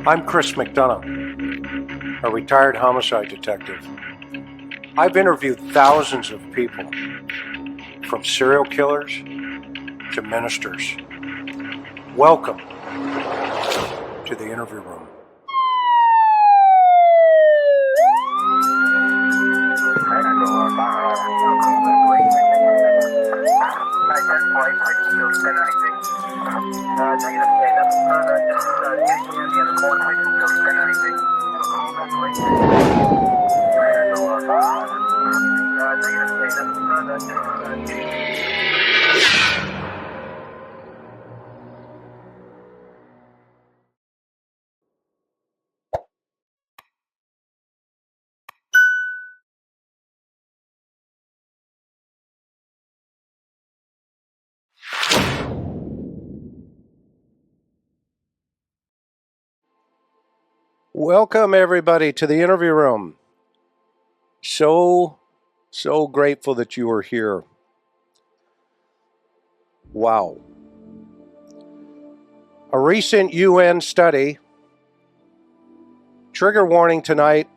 I'm Chris McDonough, a retired homicide detective. I've interviewed thousands of people, from serial killers to ministers. Welcome to the interview room. Welcome everybody to the interview room. So grateful that you are here. Wow. A recent UN study, trigger warning tonight,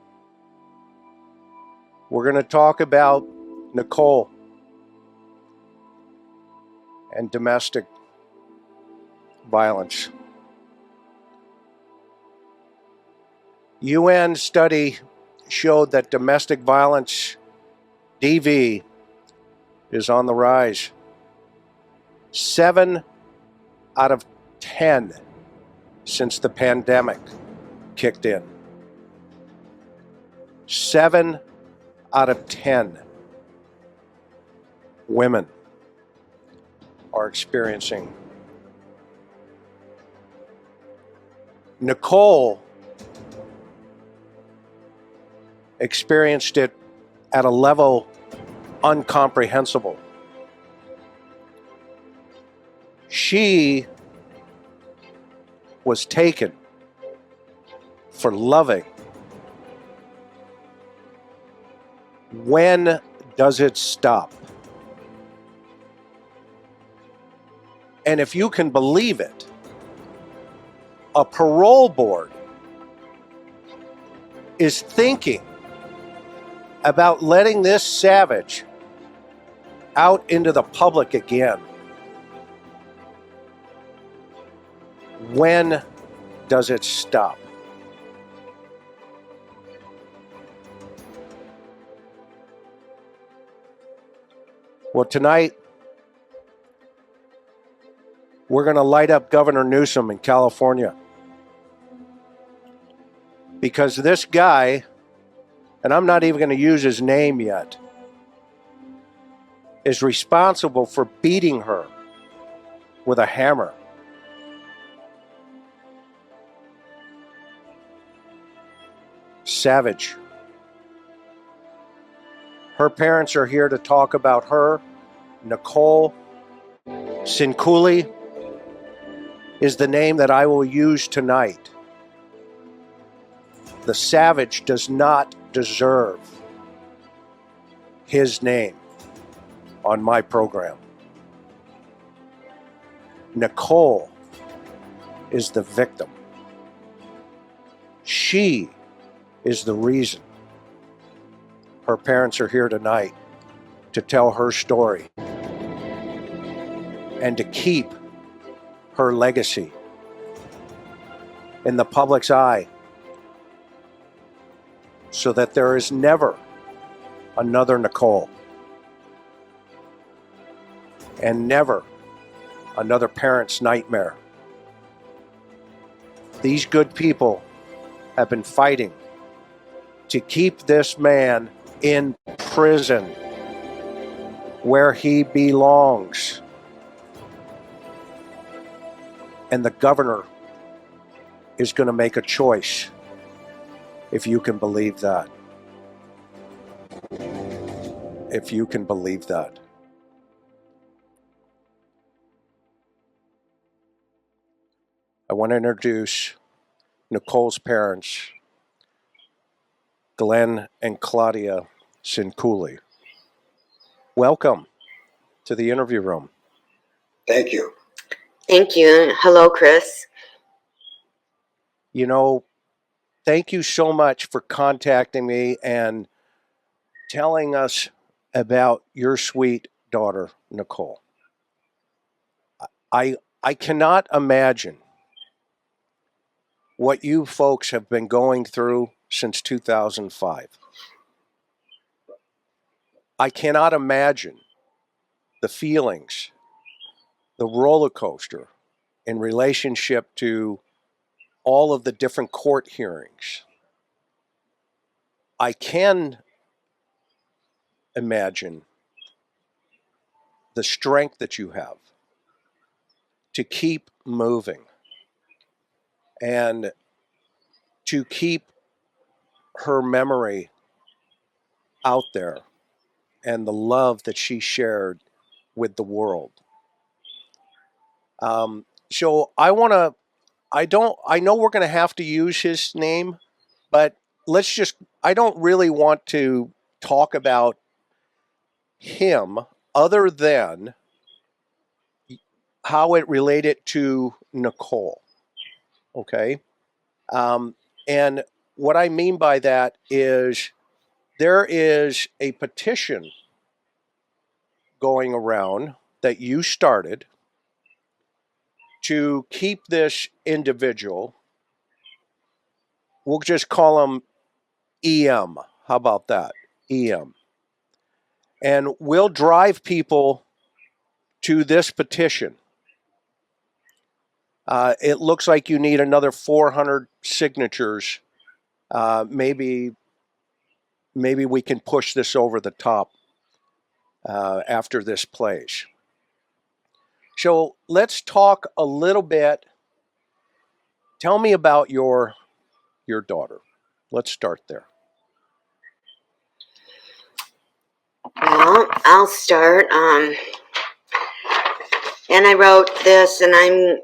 we're going to talk about Nicole and domestic violence. UN study showed that domestic violence, DV, is on the rise. 7 out of 10 since the pandemic kicked in. 7 out of 10 women are experiencing. Nicole experienced it at a level incomprehensible. She was taken for loving. When does it stop? And if you can believe it, a parole board is thinking about letting this savage out into the public again. When does it stop? Well, tonight, we're going to light up Governor Newsom in California. Because this guy, and I'm not even going to use his name yet, is responsible for beating her with a hammer. Savage. Her parents are here to talk about her. Nicole Sinkule is the name that I will use tonight. The savage does not deserve his name on my program. Nicole is the victim. She is the reason. Her parents are here tonight to tell her story and to keep her legacy in the public's eye so that there is never another Nicole and never another parent's nightmare. These good people have been fighting to keep this man in prison where he belongs. And the governor is going to make a choice, if you can believe that. If you can believe that. I want to introduce Nicole's parents, Glenn and Claudia Sinkule. Welcome to the interview room. Thank you. Thank you. Hello, Chris. You know, thank you so much for contacting me and telling us about your sweet daughter, Nicole. I cannot imagine what you folks have been going through since 2005. I cannot imagine the feelings, the roller coaster in relationship to all of the different court hearings. I can imagine the strength that you have to keep moving and to keep her memory out there and the love that she shared with the world. So I want to, I know we're going to have to use his name, but I don't really want to talk about him other than how it related to Nicole. Okay. And what I mean by that is there is a petition going around that you started to keep this individual, we'll just call him EM. How about that? EM. And we'll drive people to this petition. It looks like you need another 400 signatures. Maybe we can push this over the top after this plays. So let's talk a little bit. Tell me about your daughter. Let's start there. Well, I'll start. And I wrote this, and I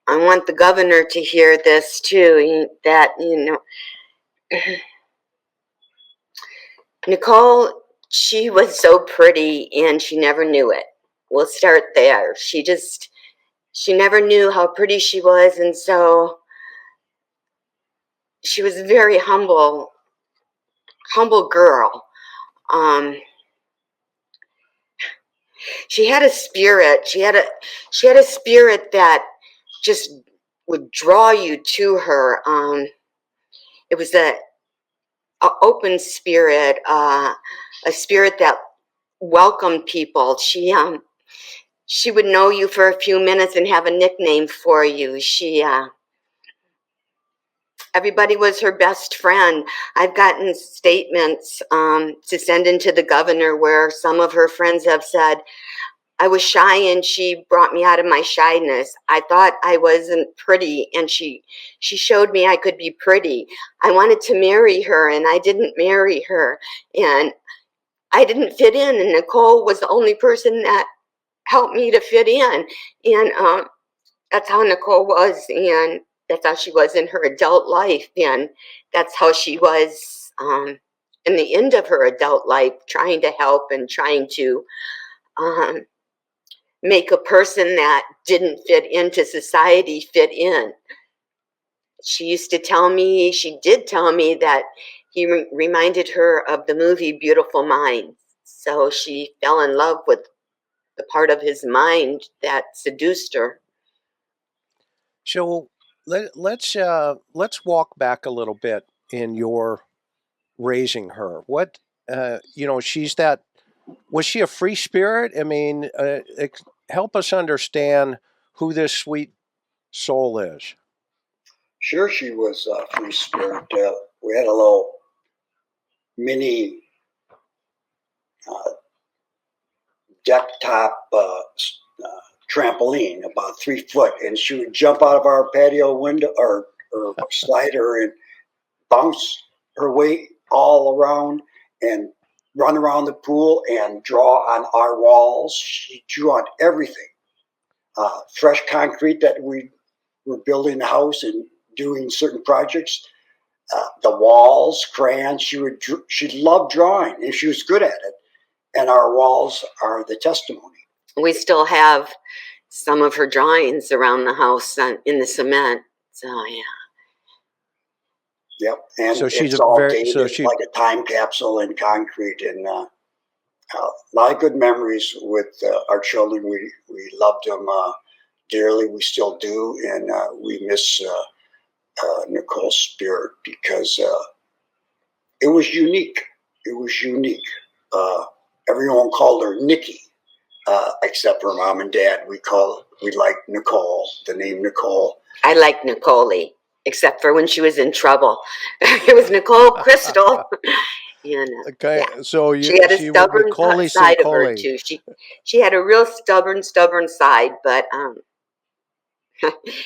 want the governor to hear this too. That Nicole, she was so pretty, and she never knew it. We'll start there. She never knew how pretty she was, and so she was a very humble girl. She had a spirit. She had a spirit that just would draw you to her. It was a open spirit, a spirit that welcomed people. She would know you for a few minutes and have a nickname for you. Everybody was her best friend. I've gotten statements to send into the governor where some of her friends have said, I was shy and she brought me out of my shyness. I thought I wasn't pretty and she showed me I could be pretty. I wanted to marry her and I didn't marry her. And I didn't fit in, and Nicole was the only person that helped me to fit in. And that's how Nicole was, and that's how she was in her adult life, and that's how she was in the end of her adult life, trying to help and trying to make a person that didn't fit into society fit in. She did tell me that he reminded her of the movie Beautiful Minds. So she fell in love with the part of his mind that seduced her. So let's walk back a little bit in your raising her. What she's that. Was she a free spirit? I mean, help us understand who this sweet soul is. Sure, she was a free spirit. We had a little mini deck top trampoline, about 3 foot, and she would jump out of our patio window or slider and bounce her way all around and run around the pool and draw on our walls. She drew on everything. Fresh concrete that we were building the house and doing certain projects. The walls, crayons. She loved drawing, and she was good at it. And our walls are the testimony. We still have some of her drawings around the house in the cement. So yeah. Yep. And So she's it's a all very dated so she like a time capsule in concrete, and a lot of good memories with our children. We loved them dearly. We still do, and we miss Nicole's spirit because it was unique. It was unique. Everyone called her Nikki, except for mom and dad. We like Nicole, the name Nicole. I like Nicole, except for when she was in trouble. It was Nicole Crystal. okay. Yeah, So she had a she was stubborn Nicole side of her Sinkule. too. She had a real stubborn side, but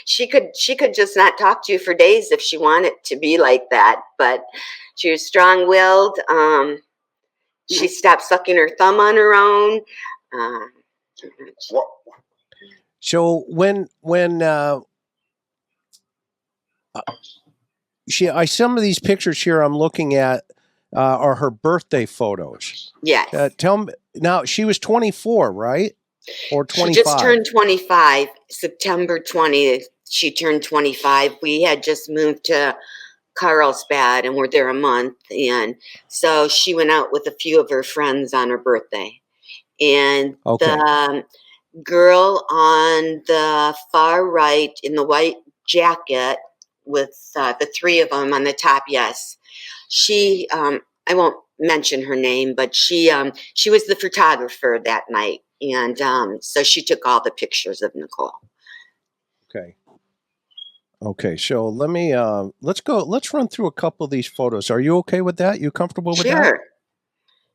she could just not talk to you for days if she wanted to be like that. But she was strong-willed. She stopped sucking her thumb on her own. So when some of these pictures here I'm looking at are her birthday photos. Yes. Tell me now. She was 24, right? Or She 25? just turned 25. September 20th, she turned 25. We had just moved to Carlsbad and we're there a month. And so she went out with a few of her friends on her birthday. And Okay. the girl on the far right in the white jacket with the three of them on the top, yes. She, I won't mention her name, but she was the photographer that night. And so she took all the pictures of Nicole. Okay. Okay. So let me let's run through a couple of these photos. Are you okay with that? You comfortable with that? Sure.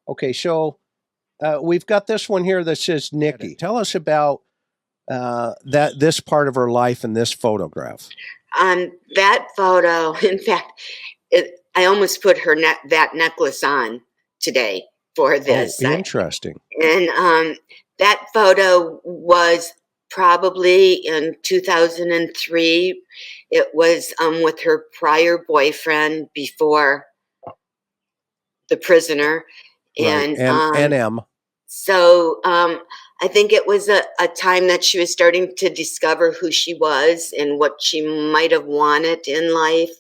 Okay. So we've got this one here that says Nikki. Tell us about this part of her life in this photograph. That photo, in fact, I almost put that necklace on today for this. Oh, interesting. And that photo was probably in 2003. It was with her prior boyfriend before the prisoner. Right. And NM. so I think it was a time that she was starting to discover who she was and what she might have wanted in life.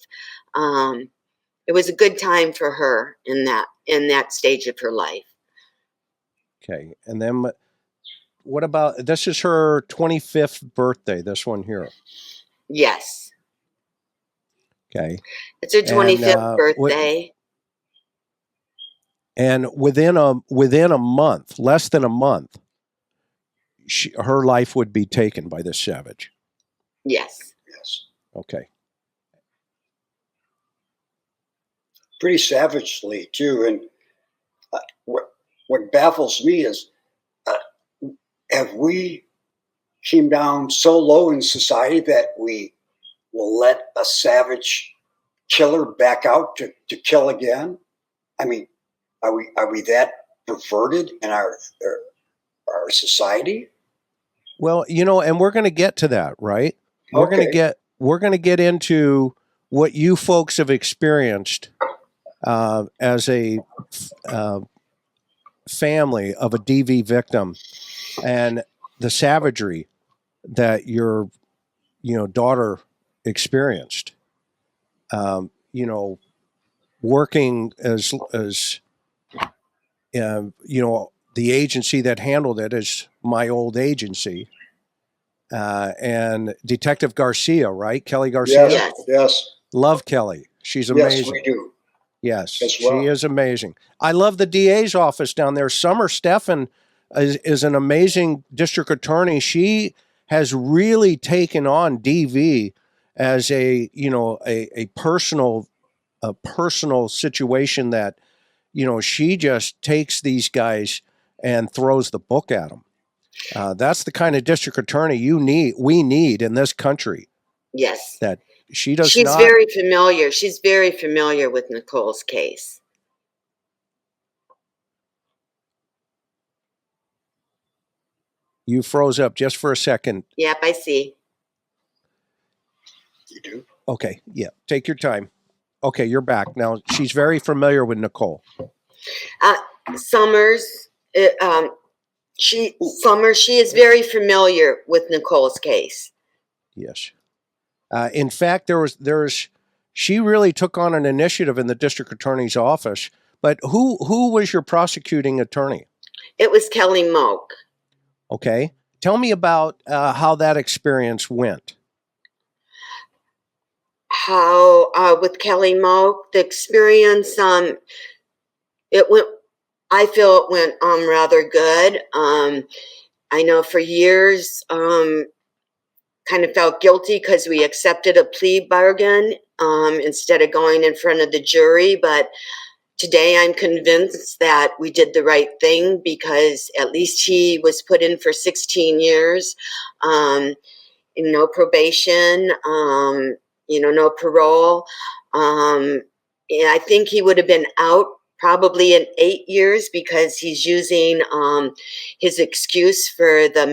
It was a good time for her in that stage of her life. Okay. And then what about, this is her 25th birthday, this one here. Yes. Okay. It's her 25th birthday. And within a month, less than a month, her life would be taken by this savage. Yes. Yes. Okay. Pretty savagely too. And what baffles me is, have we came down so low in society that we will let a savage killer back out to kill again? I mean, are we that perverted in our society? Well, and we're going to get to that, right? We're Okay. going to get into what you folks have experienced as a family of a DV victim, and the savagery that your daughter experienced. Working as the agency that handled it is my old agency, and Detective Garcia, right? Kelly Garcia. Yes. Yes. Love Kelly. She's amazing. Yes, we do. Yes, As well. she is amazing. I love the DA's office down there. Summer Steffen is an amazing district attorney. She has really taken on DV as a personal situation that, she just takes these guys and throws the book at them. That's the kind of district attorney we need in this country. Yes. That she does She's not. very familiar. She's very familiar with Nicole's case. You froze up just for a second. Yep, I see. You do? Okay, yeah. Take your time. Okay, you're back. Now, she's very familiar with Nicole. Summers, she is very familiar with Nicole's case. Yes. In fact, she really took on an initiative in the district attorney's office. But who was your prosecuting attorney? It was Kelly Moak. Okay. Tell me about how that experience went. How with Kelly Moak, the experience, it went. I feel it went rather good. I know for years, kind of felt guilty because we accepted a plea bargain instead of going in front of the jury. But today I'm convinced that we did the right thing because at least he was put in for 16 years, no probation, no parole. And I think he would have been out probably in 8 years because he's using his excuse for the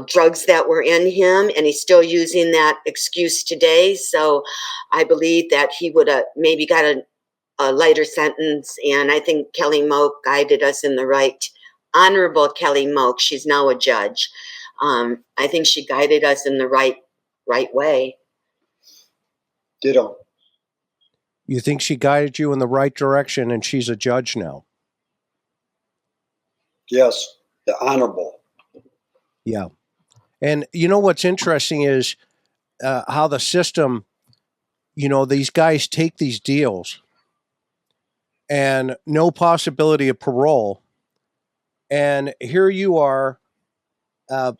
drugs that were in him, and he's still using that excuse today. So I believe that he would have maybe got a lighter sentence, and I think Kelly Moak guided us in the right, Honorable Kelly Moak, she's now a judge. I think she guided us in the right way. Ditto. You think she guided you in the right direction and she's a judge now? Yes, the honorable. Yeah. And you know what's interesting is how the system, these guys take these deals and no possibility of parole. And here you are, from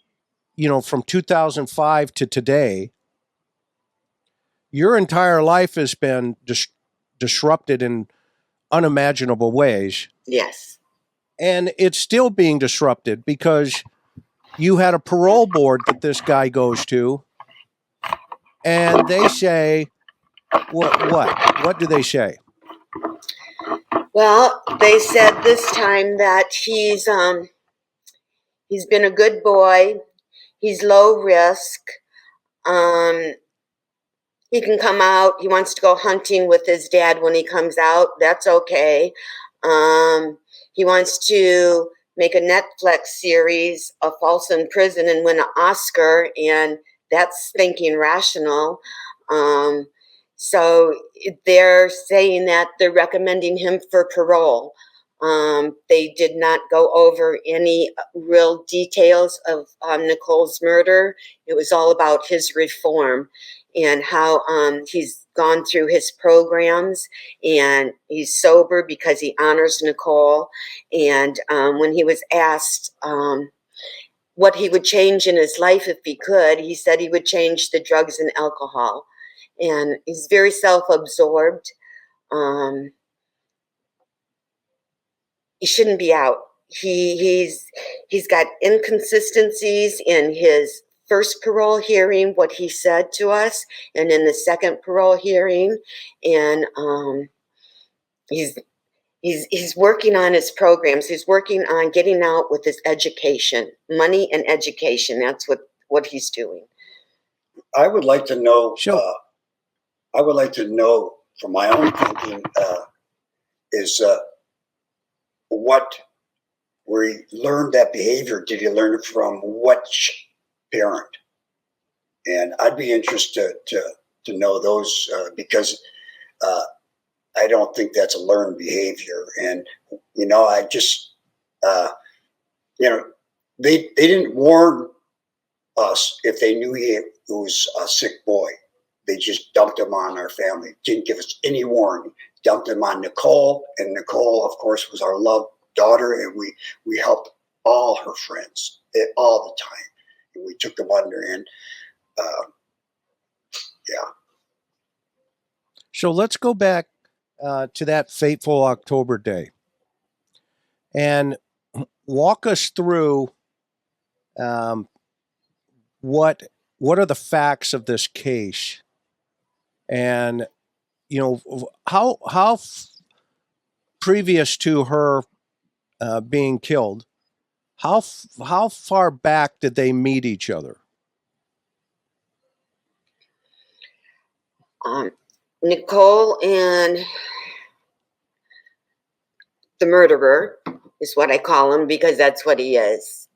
2005 to today, your entire life has been disrupted in unimaginable ways. Yes. And it's still being disrupted because you had a parole board that this guy goes to, and they say, what do they say? Well, they said this time that he's been a good boy. He's low risk. He can come out. He wants to go hunting with his dad when he comes out. That's okay. He wants to make a Netflix series, A False in Prison, and win an Oscar, and that's thinking rational. So they're saying that they're recommending him for parole. They did not go over any real details of Nicole's murder. It was all about his reform and how he's gone through his programs, and he's sober because he honors Nicole. And when he was asked what he would change in his life if he could, he said he would change the drugs and alcohol. And he's very self-absorbed. He shouldn't be out. He's got inconsistencies in his first parole hearing, what he said to us, and in the second parole hearing, and he's working on his programs. He's working on getting out with his education, money and education. That's what he's doing. I would like to know. Sure. I would like to know, from my own thinking, is where he learned that behavior. Did he learn it from which parent? And I'd be interested to know those because I don't think that's a learned behavior. And I just they didn't warn us if they knew he was a sick boy. They just dumped him on our family. Didn't give us any warning. Dumped him on Nicole, and Nicole, of course, was our loved daughter, and we helped all her friends all the time. And we took them under, and yeah. So let's go back to that fateful October day and walk us through what are the facts of this case, and how previous to her being killed, how far back did they meet each other? Nicole and the murderer is what I call him because that's what he is.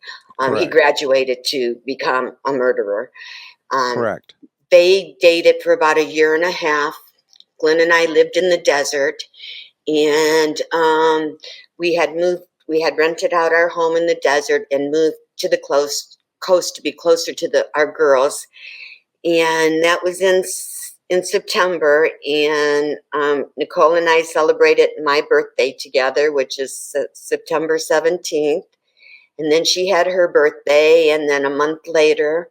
He graduated to become a murderer. Correct. They dated for about 1.5 years. Glenn and I lived in the desert, and we had rented out our home in the desert and moved to the coast to be closer to our girls. And that was in September, and Nicole and I celebrated my birthday together, which is September 17th. And then she had her birthday, and then a month later,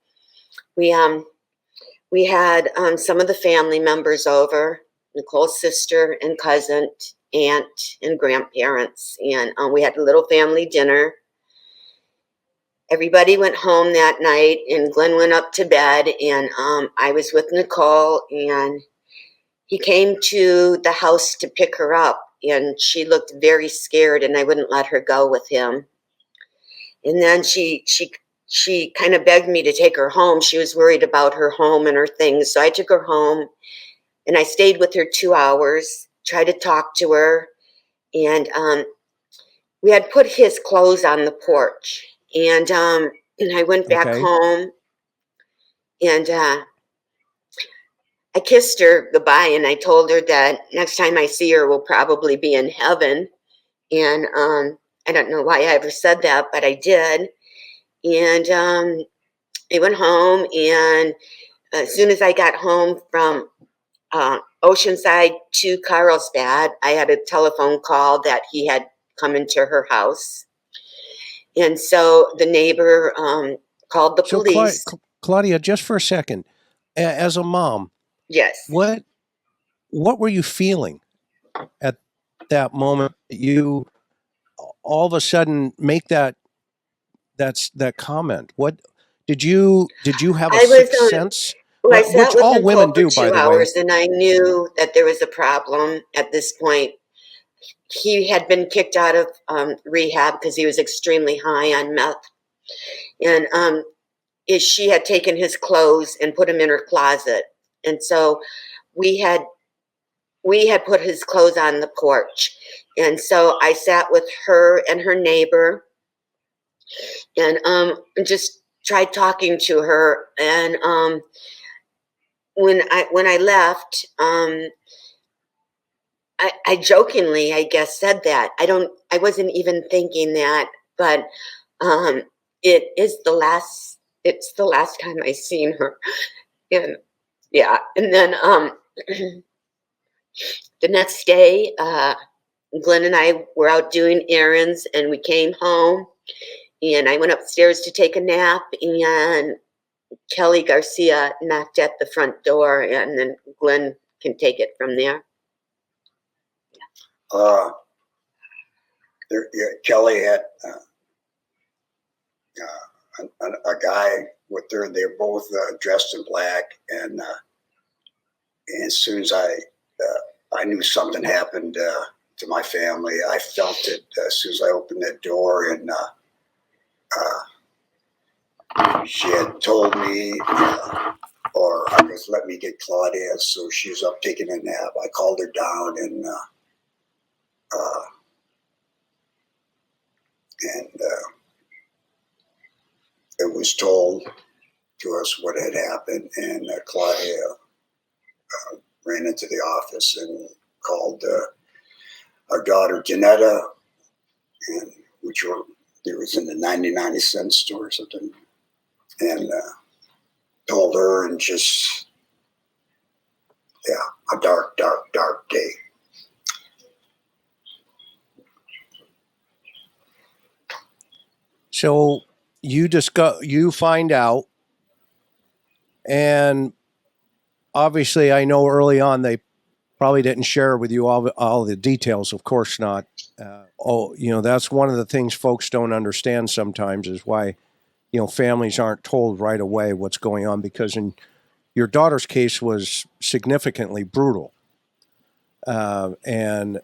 we had some of the family members over, Nicole's sister and cousin, aunt and grandparents, and we had a little family dinner. Everybody went home that night, and Glenn went up to bed, and I was with Nicole, and he came to the house to pick her up, and she looked very scared, and I wouldn't let her go with him. And then she kind of begged me to take her home. She was worried about her home and her things, so I took her home, and I stayed with her 2 hours, tried to talk to her, and we had put his clothes on the porch. And I went back Okay. home, and I kissed her goodbye, and I told her that next time I see her, we'll probably be in heaven. And I don't know why I ever said that, but I did. And I went home, and as soon as I got home from Oceanside to Carlsbad, I had a telephone call that he had come into her house. And so the neighbor called the So, police. Claudia, just for a second, as a mom, Yes. what were you feeling at that moment? You all of a sudden make that comment. What did you have a I was, sixth sense? well, I sat Which with all Nicole women for do, by 2 the way. hours, and I knew that there was a problem at this point. He had been kicked out of rehab because he was extremely high on meth. And she had taken his clothes and put them in her closet. And so we had put his clothes on the porch. And so I sat with her and her neighbor, and just tried talking to her. And when I left, I jokingly, I guess, said that. I wasn't even thinking that, but it's the last time I seen her. And yeah, and then the next day, Glenn and I were out doing errands, and we came home, and I went upstairs to take a nap, and Kelly Garcia knocked at the front door, and then Glenn can take it from there. Kelly had a guy with her. They were both dressed in black, and as soon as I knew something happened to my family, I felt it as soon as I opened that door, and she had told me, or I guess let me get Claudia, so she was up taking a nap. I called her down, and it was told to us what had happened, and Claudia ran into the office and called our daughter Janetta, and it was in the 99-cent store or something, and told her, and just a dark day. So you find out, and obviously, I know early on they probably didn't share with you all the details. Of course not. That's one of the things folks don't understand sometimes is why, families aren't told right away what's going on, because in your daughter's case was significantly brutal, and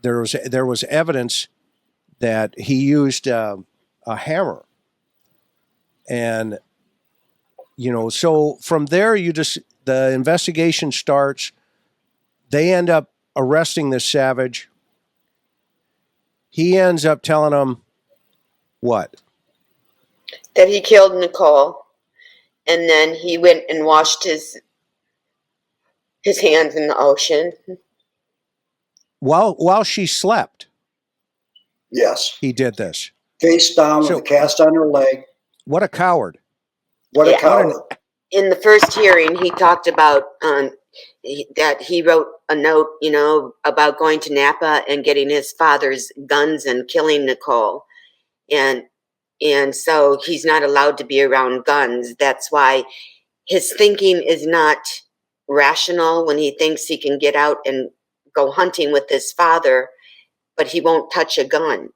there was evidence that he used a hammer, and so from there the investigation starts. They end up arresting this savage. He ends up telling them what? That he killed Nicole, and then he went and washed his hands in the ocean. While she slept, Yes. he did this. Face down with So- a cast on her leg. What a coward. What a Yeah. coward. In the first hearing, he talked about that he wrote a note, about going to Napa and getting his father's guns and killing Nicole. And so he's not allowed to be around guns. That's why his thinking is not rational when he thinks he can get out and go hunting with his father, but he won't touch a gun.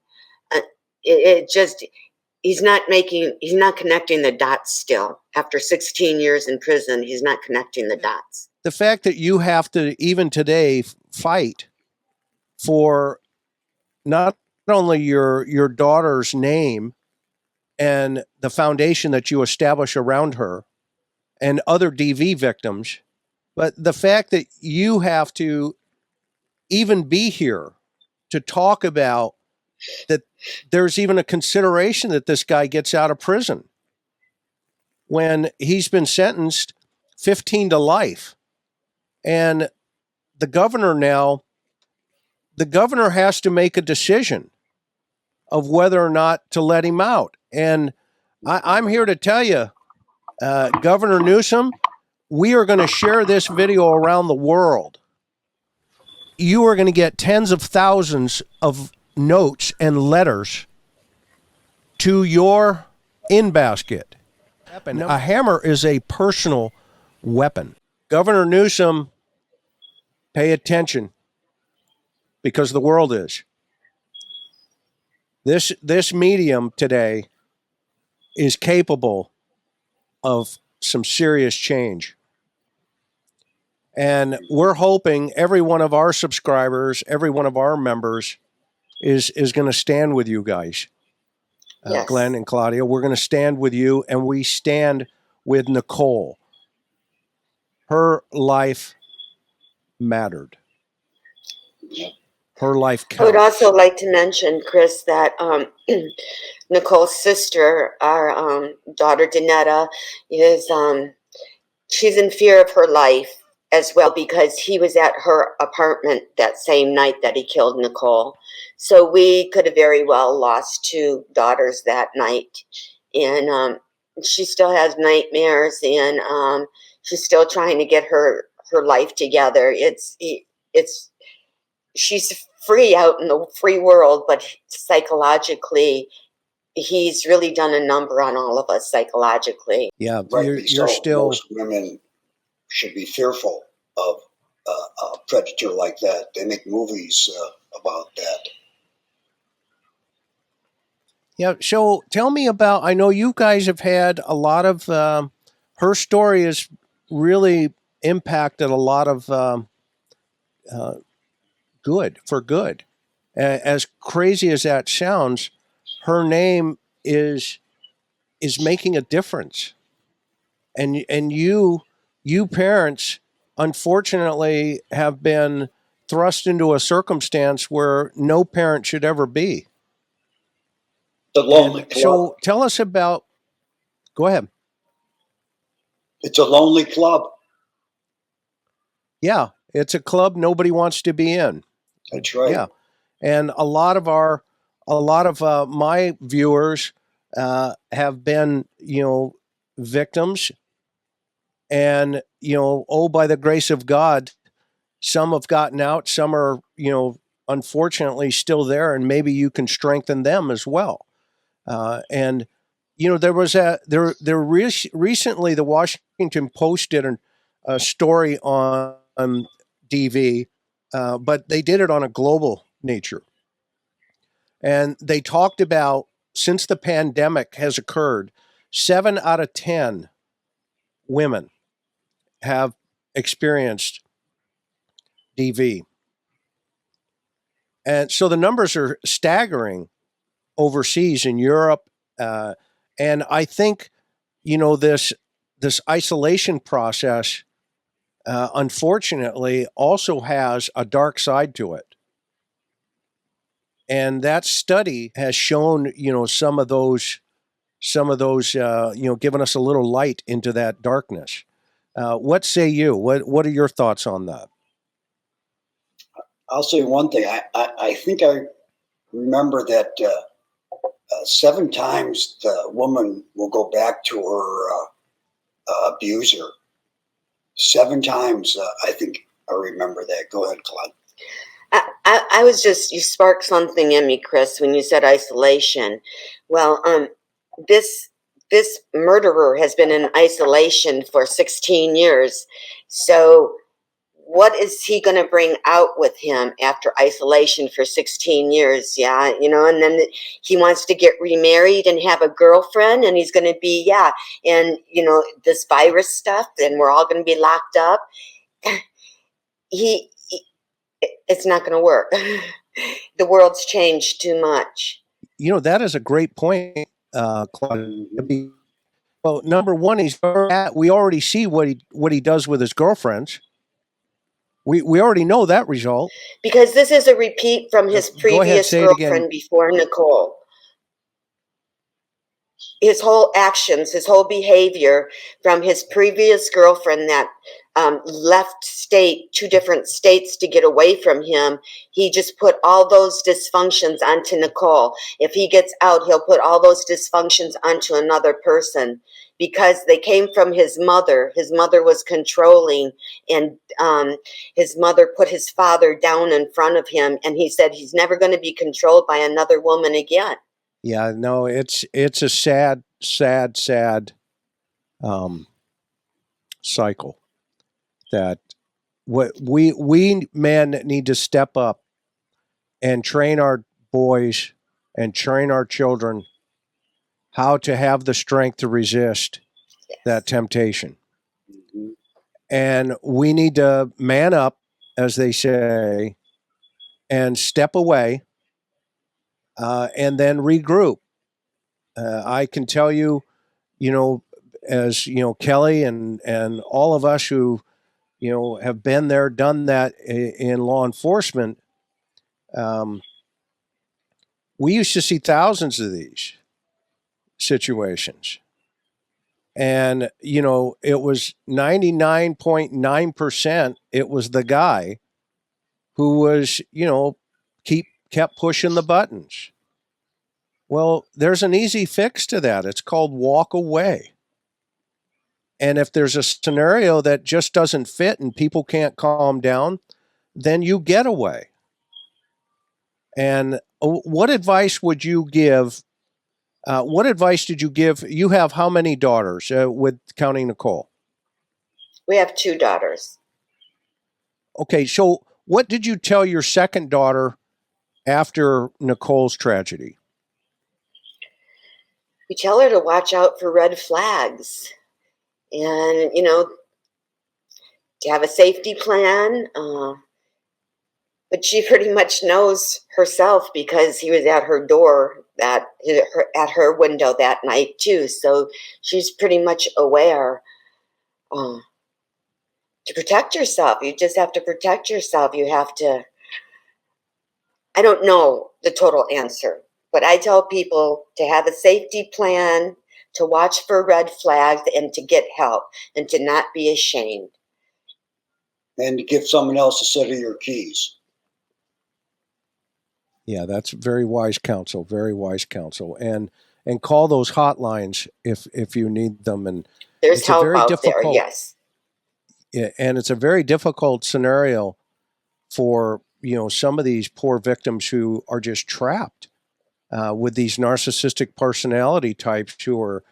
He's not connecting the dots still. After 16 years in prison, he's not connecting the dots. The fact that you have to, even today, fight for not only your daughter's name and the foundation that you establish around her and other DV victims, but the fact that you have to even be here to talk about that there's even a consideration that this guy gets out of prison when he's been sentenced 15 to life. And the governor has to make a decision of whether or not to let him out. And I'm here to tell you, Governor Newsom, we are going to share this video around the world. You are going to get tens of thousands of notes and letters to your in-basket. A hammer is a personal weapon. Governor Newsom, pay attention, because the world is. This medium today is capable of some serious change. And we're hoping every one of our subscribers, every one of our members is going to stand with you guys. Yes. Glenn and Claudia, we're going to stand with you, and we stand with Nicole. Her life mattered. Her life counts. I would also like to mention, Chris, that Nicole's sister, our daughter Danetta, is she's in fear of her life as well, because he was at her apartment that same night that he killed Nicole. So we could have very well lost 2 daughters that night. And she still has nightmares, and she's still trying to get her life together. She's free out in the free world, but psychologically, he's really done a number on all of us psychologically. Yeah, Rightly you're so. still. Most women should be fearful of a predator like that. They make movies about that. Yeah, so tell me about, I know you guys have had a lot of, her story has really impacted a lot of good. As crazy as that sounds, her name is making a difference. And you parents, unfortunately, have been thrust into a circumstance where no parent should ever be. The lonely club. So tell us about, go ahead. It's a lonely club. Yeah, it's a club nobody wants to be in. That's right. Yeah. And a lot of my viewers have been, victims. And, by the grace of God, some have gotten out, some are, unfortunately still there, and maybe you can strengthen them as well. And there was recently the Washington Post did a story on DV, but they did it on a global nature. And they talked about, since the pandemic has occurred, 7 out of 10 women have experienced DV. And so the numbers are staggering overseas in Europe. And I think, this isolation process, unfortunately, also has a dark side to it. And that study has shown, some of those some of those, giving us a little light into that darkness. What say you? What are your thoughts on that? I'll say one thing. I think I remember that 7 times the woman will go back to her abuser. 7 times, I think I remember that. Go ahead, Claude. I was just, you sparked something in me, Chris, when you said isolation. Well, this murderer has been in isolation for 16 years. So what is he going to bring out with him after isolation for 16 years? Yeah, and then he wants to get remarried and have a girlfriend, and he's going to be, and, this virus stuff, and we're all going to be locked up. It's not going to work. The world's changed too much. That is a great point, Claudia. Well, number one, we already see what he does with his girlfriends. We already know that result. Because this is a repeat from his previous girlfriend before Nicole. His whole actions, his whole behavior from his previous girlfriend that left 2 different states to get away from him, he just put all those dysfunctions onto Nicole. If he gets out, he'll put all those dysfunctions onto another person because they came from his mother. His mother was controlling, and his mother put his father down in front of him, and he said he's never going to be controlled by another woman again. Yeah, no, it's a sad cycle that what we men need to step up and train our boys and train our children how to have the strength to resist that temptation. Mm-hmm. And we need to man up, as they say, and step away and then regroup. I can tell you, as Kelly and all of us who, have been there, done that in law enforcement, we used to see thousands of these situations. And, it was 99.9%, it was the guy who was, kept pushing the buttons. Well, there's an easy fix to that. It's called walk away. And if there's a scenario that just doesn't fit and people can't calm down, then you get away. And what advice would you give? What advice did you give? You have how many daughters with counting Nicole? We have 2 daughters. Okay, so what did you tell your second daughter after Nicole's tragedy? We tell her to watch out for red flags and, to have a safety plan. But she pretty much knows herself because he was at her door, at her window that night too. So she's pretty much aware. To protect yourself, you just have to protect yourself. You have to, I don't know the total answer, but I tell people to have a safety plan, to watch for red flags, and to get help, and to not be ashamed. And to give someone else a set of your keys. Yeah, that's very wise counsel, very wise counsel. And call those hotlines if you need them. And there's help out there, yes. Yeah, and it's a very difficult scenario for, some of these poor victims who are just trapped with these narcissistic personality types who are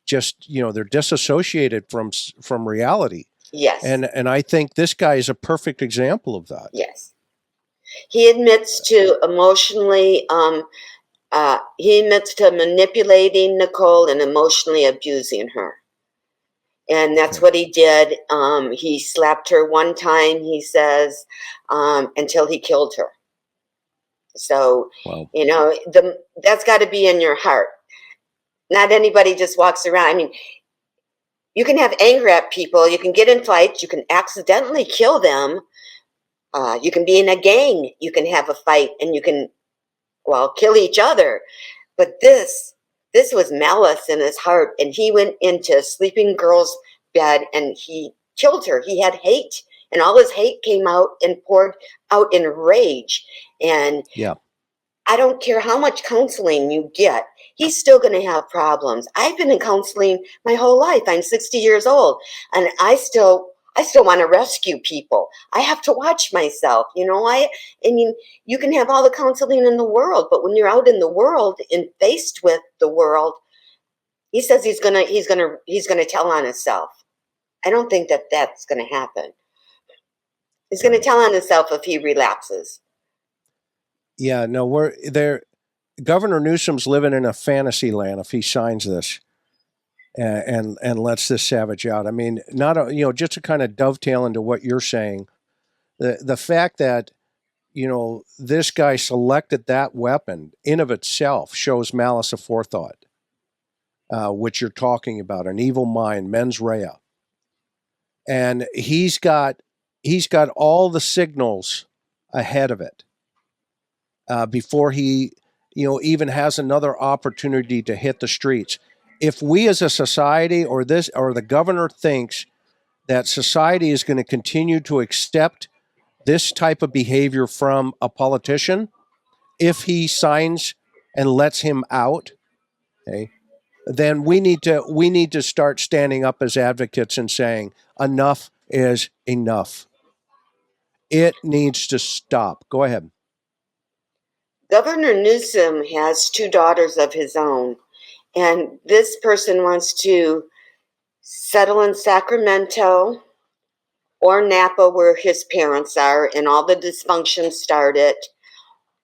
just, they're disassociated from reality. Yes. And I think this guy is a perfect example of that. Yes. He admits to emotionally, he admits to manipulating Nicole and emotionally abusing her. And that's what he did. He slapped her one time, he says, until he killed her. So, wow. That's got to be in your heart. Not anybody just walks around. I mean, you can have anger at people. You can get in fights. You can accidentally kill them. You can be in a gang. You can have a fight and you can, kill each other. But this this was malice in his heart, and he went into a sleeping girl's bed and he killed her. He had hate, and all his hate came out and poured out in rage. And Yeah. I don't care how much counseling you get, he's still going to have problems. I've been in counseling my whole life. I'm 60 years old, and I still want to rescue people. I have to watch myself, I mean, you can have all the counseling in the world, but when you're out in the world and faced with the world, he says he's going to tell on himself. I don't think that that's going to happen. He's going to tell on himself if he relapses. Yeah, no, we're there. Governor Newsom's living in a fantasy land if he signs this and lets this savage out. I mean, just to kind of dovetail into what you're saying, the fact that this guy selected that weapon in of itself shows malice aforethought, which you're talking about, an evil mind, mens rea, and he's got all the signals ahead of it before he even has another opportunity to hit the streets. If we as a society or the governor thinks that society is going to continue to accept this type of behavior from a politician, if he signs and lets him out, okay, then we need to start standing up as advocates and saying enough is enough. It needs to stop. Go ahead. Governor Newsom has 2 daughters of his own, and this person wants to settle in Sacramento or Napa where his parents are and all the dysfunction started.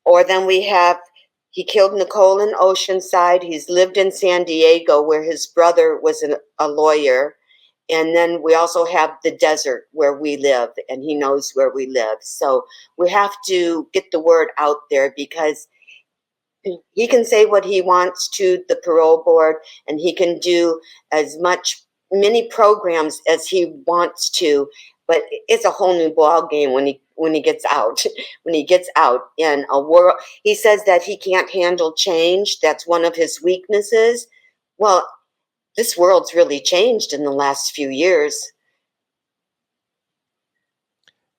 Or then he killed Nicole in Oceanside. He's lived in San Diego where his brother was a lawyer. And then we also have the desert where we live, and he knows where we live. So we have to get the word out there, because he can say what he wants to the parole board, and he can do many programs as he wants to, but it's a whole new ball game when he gets out. When he gets out in a world, he says that he can't handle change. That's one of his weaknesses. Well, this world's really changed in the last few years.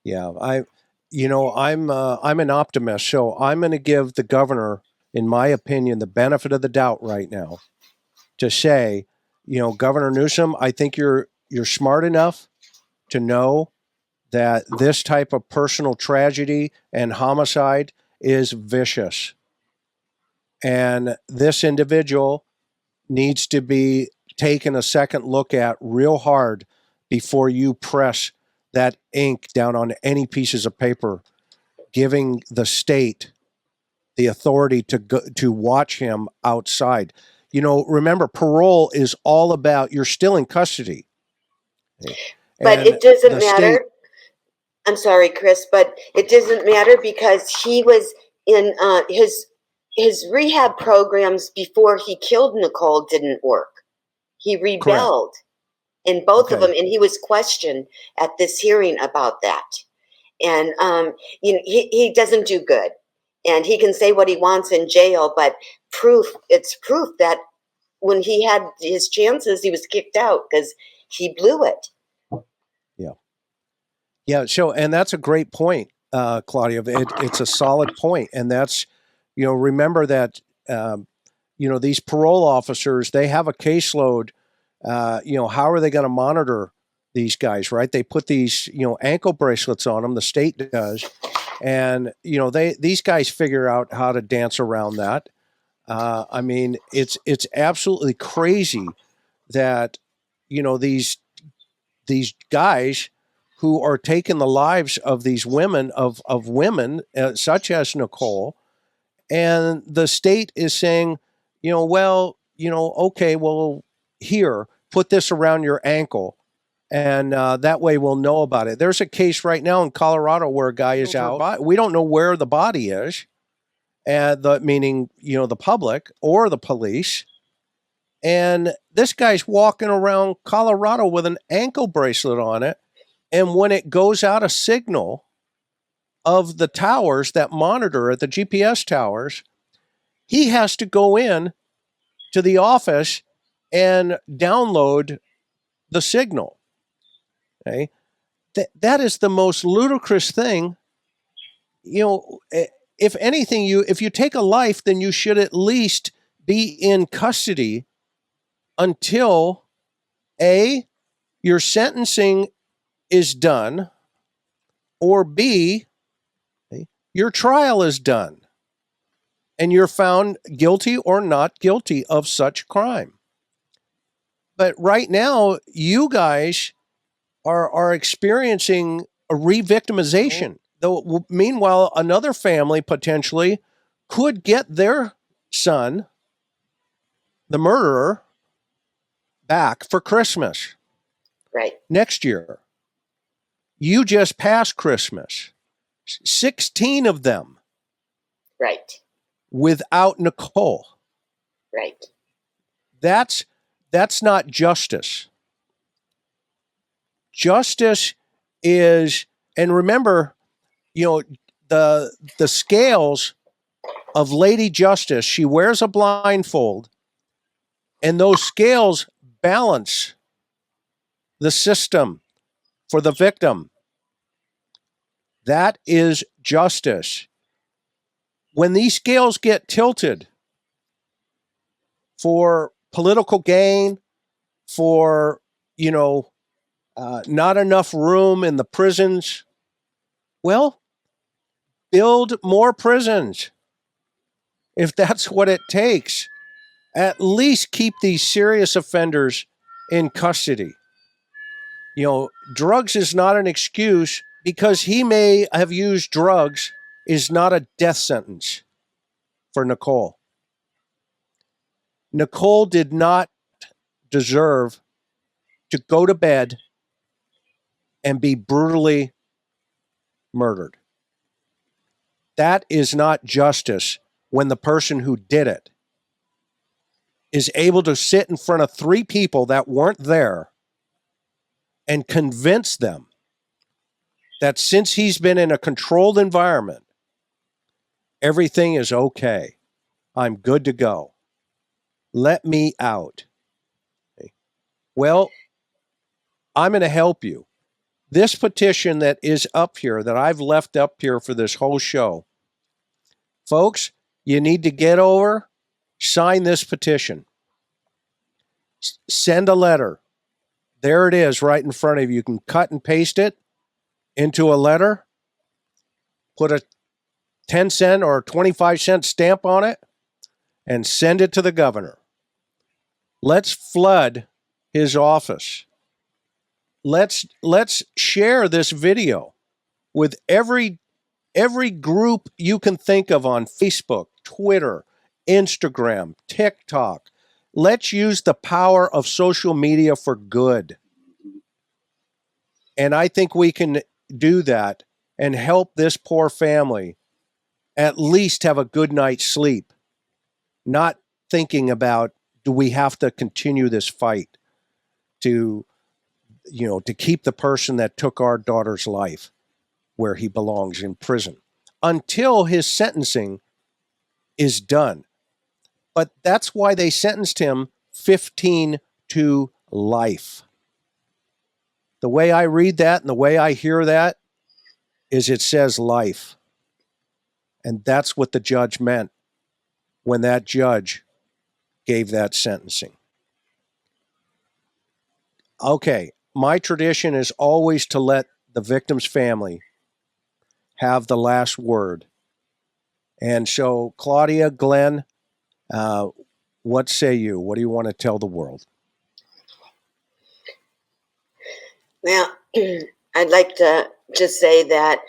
Yeah, I'm an optimist, so I'm going to give the governor, in my opinion, the benefit of the doubt right now to say, Governor Newsom, I think you're smart enough to know that this type of personal tragedy and homicide is vicious. And this individual needs to be taken a second look at real hard before you press that ink down on any pieces of paper, giving the state the authority to watch him outside. Remember, parole is all about you're still in custody. But And it doesn't matter. state, I'm sorry, Chris, but it doesn't matter because he was in his rehab programs before he killed Nicole didn't work. He rebelled in both of them, and he was questioned at this hearing about that. And he doesn't do good, and he can say what he wants in jail, but it's proof that when he had his chances, he was kicked out because he blew it. Yeah. So, and that's a great point, Claudia. It's a solid point, and that's, remember that, these parole officers, they have a caseload. How are they going to monitor these guys? Right? They put these, ankle bracelets on them. The state does, and these guys figure out how to dance around that. I mean, it's absolutely crazy that these guys who are taking the lives of these women, of women such as Nicole, and the state is saying, okay, well, here, put this around your ankle, and that way we'll know about it. There's a case right now in Colorado where a guy is out. We don't know where the body is, meaning the public or the police. And this guy's walking around Colorado with an ankle bracelet on it. And when it goes out a signal of the towers that monitor it, the GPS towers, he has to go in to the office and download the signal. Okay? That is the most ludicrous thing. If anything, if you take a life, then you should at least be in custody until A, your sentencing is done, or B, your trial is done and you're found guilty or not guilty of such crime. But right now, you guys are experiencing a re-victimization. Though, meanwhile, another family potentially could get their son, the murderer, back for Christmas. Right. Next year. You just passed Christmas. 16 of them. Right. Without Nicole. Right. That's not justice. Justice is, and remember, the scales of Lady Justice, she wears a blindfold, and those scales balance the system for the victim. That is justice. When these scales get tilted for political gain, for, not enough room in the prisons, well, build more prisons. If that's what it takes, at least keep these serious offenders in custody. Drugs is not an excuse. Because he may have used drugs is not a death sentence for Nicole. Nicole did not deserve to go to bed and be brutally murdered. That is not justice when the person who did it is able to sit in front of 3 people that weren't there and convince them that since he's been in a controlled environment, everything is okay. I'm good to go. Let me out. Okay. Well, I'm going to help you. This petition that is up here, that I've left up here for this whole show, folks, you need to get over, sign this petition. Send a letter. There it is right in front of you. You can cut and paste it into a letter, put a 10-cent or 25-cent stamp on it, and send it to the governor. Let's flood his office. Let's share this video with every group you can think of on Facebook, Twitter, Instagram, TikTok. Let's use the power of social media for good. And I think we can do that and help this poor family at least have a good night's sleep, not thinking about, do we have to continue this fight to keep the person that took our daughter's life where he belongs, in prison, until his sentencing is done. But that's why they sentenced him 15 to life. The way I read that and the way I hear that is it says life. And that's what the judge meant when that judge gave that sentencing. Okay, my tradition is always to let the victim's family have the last word. And so, Claudia, Glenn, what say you? What do you want to tell the world? Well, I'd like to just say that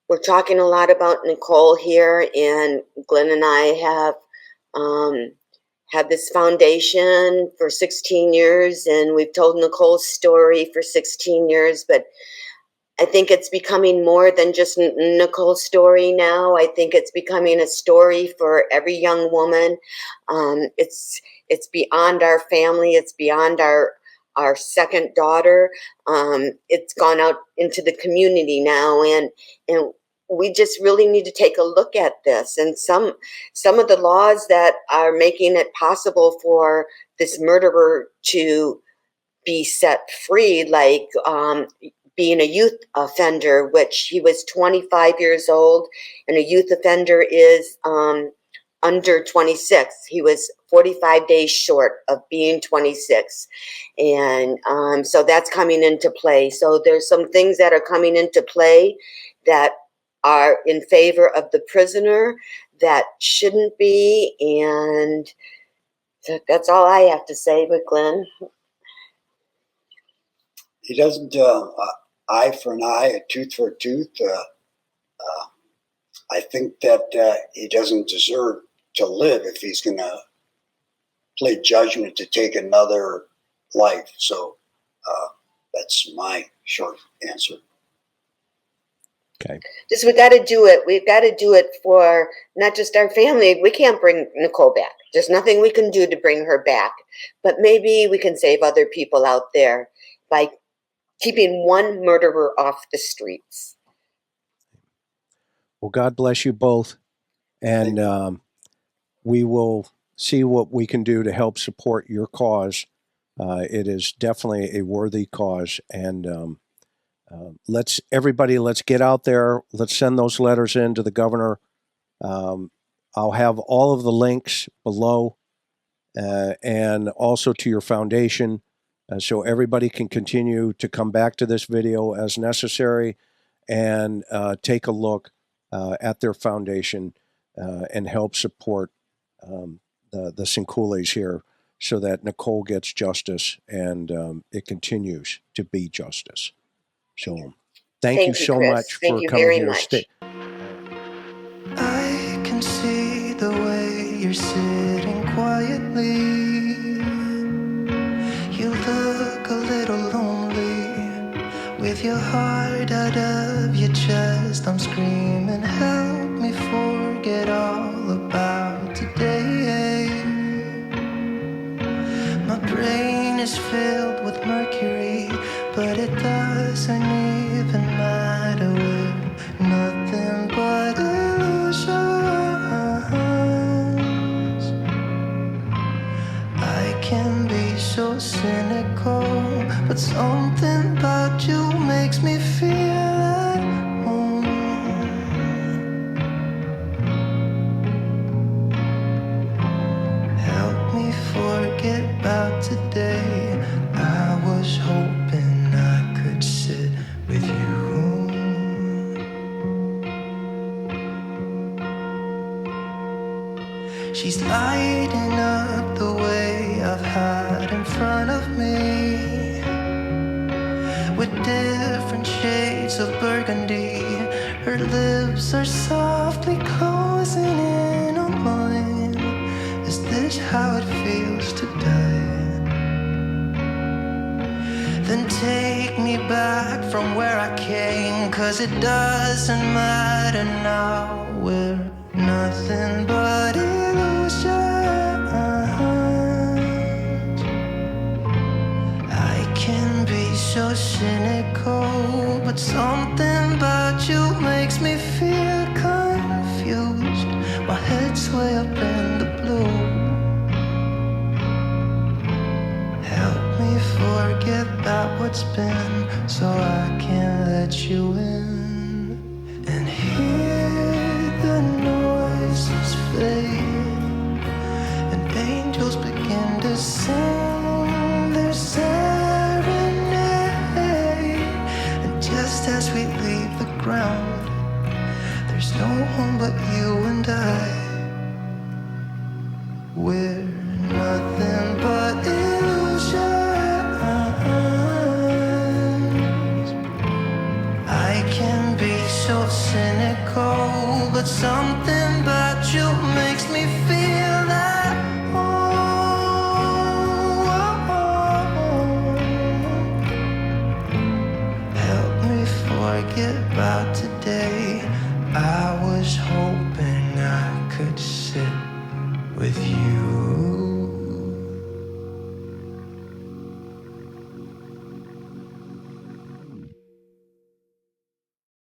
we're talking a lot about Nicole here, and Glenn and I have had this foundation for 16 years, and we've told Nicole's story for 16 years, but I think it's becoming more than just Nicole's story now. I think it's becoming a story for every young woman. It's beyond our family. It's beyond our second daughter. It's gone out into the community now, and we just really need to take a look at this. And some of the laws that are making it possible for this murderer to be set free, like being a youth offender, which he was 25 years old, and a youth offender is under 26. He was 45 days short of being 26. And so that's coming into play. So there's some things that are coming into play that are in favor of the prisoner that shouldn't be. And that's all I have to say. But Glenn? He doesn't, eye for an eye, a tooth for a tooth. I think that he doesn't deserve to live if he's going to play judgment to take another life. So that's my short answer. Okay. Just, we got to do it. We've got to do it for not just our family. We can't bring Nicole back. There's nothing we can do to bring her back. But maybe we can save other people out there by keeping one murderer off the streets. Well, God bless you both. And we will see what we can do to help support your cause. It is definitely a worthy cause. And let's get out there. Let's send those letters in to the governor. I'll have all of the links below and also to your foundation. So everybody can continue to come back to this video as necessary and take a look at their foundation and help support the Sinkules here so that Nicole gets justice and it continues to be justice. So thank you so Chris. much Thank for you coming very here. much. I can see the way you're sitting quietly. You look a little lonely. With your heart out of your chest, I'm screaming, help me forget all about today. My brain is filled with mercury, but it doesn't even matter. We're nothing but illusions. I can be so cynical, but something about you makes me feel at home. Help me forget about today. I was hoping I could sit with you. She's lighting up the way I've had in front of me, with different shades of burgundy. Her lips are softly closing in on mine. Is this how it feels to die? Then take me back from where I came, 'cause it doesn't matter now. We're nothing but illusions. I can be so cynical, but something about you makes me feel confused. My head's way up in the blue. Help me forget about what's been, so I can let you in and hear the noises fade, and angels begin to sing their serenade. And just as we leave the ground, there's no one but you and I. We're nothing but illusions. I can be so cynical, but something about you makes me feel that help me forget about today. I was hoping I could